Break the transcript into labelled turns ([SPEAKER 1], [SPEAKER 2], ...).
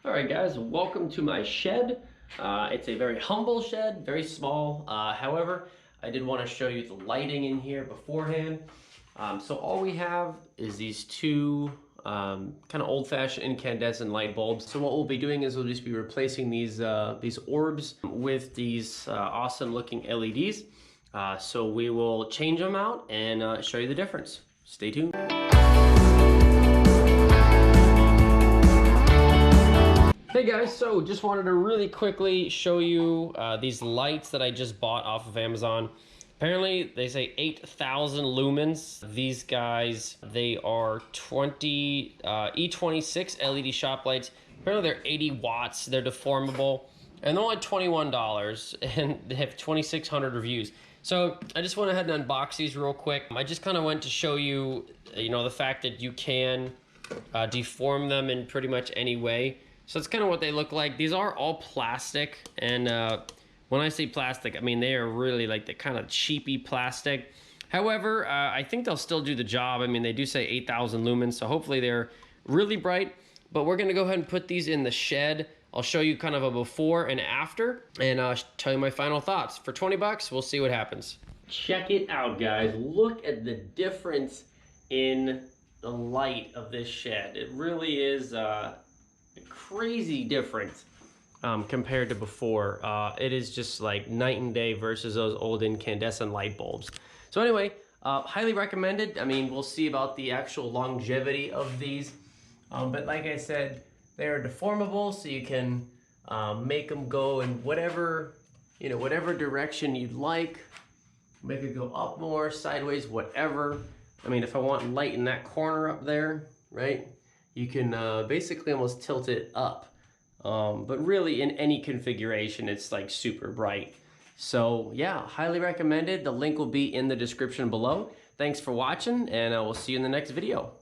[SPEAKER 1] All right, guys, welcome to my shed. It's a very humble shed, very small. However, I did want to show you the lighting in here beforehand. So all we have is these two kind of old-fashioned incandescent light bulbs. So what we'll be doing is we'll just be replacing these orbs with these awesome-looking LEDs. So we will change them out and show you the difference. Stay tuned. Hey guys, so just wanted to really quickly show you these lights that I just bought off of Amazon. Apparently they say 8,000 lumens. These guys, they are E26 LED shop lights. Apparently they're 80 watts, they're deformable, and they're only $21, and they have 2,600 reviews. So I just went ahead and unboxed these real quick. I just kind of went to show you, the fact that you can deform them in pretty much any way. So that's kind of what they look like. These are all plastic, and when I say plastic, I mean they are really like the kind of cheapy plastic. However, I think they'll still do the job. I mean, they do say 8,000 lumens, so hopefully they're really bright. But we're gonna go ahead and put these in the shed. I'll show you kind of a before and after, and tell you my final thoughts. For 20 bucks, we'll see what happens. Check it out, guys. Look at the difference in the light of this shed. It really is crazy difference compared to before. It is just like night and day versus those old incandescent light bulbs. So anyway, highly recommended. I mean, we'll see about the actual longevity of these, but like I said, they are deformable, so you can make them go in whatever direction you'd like. Make it go up more, sideways, whatever. I mean, if I want light in that corner up there, right, you can basically almost tilt it up. But really, in any configuration, it's like super bright. So yeah, highly recommended. The link will be in the description below. Thanks for watching, and we'll see you in the next video.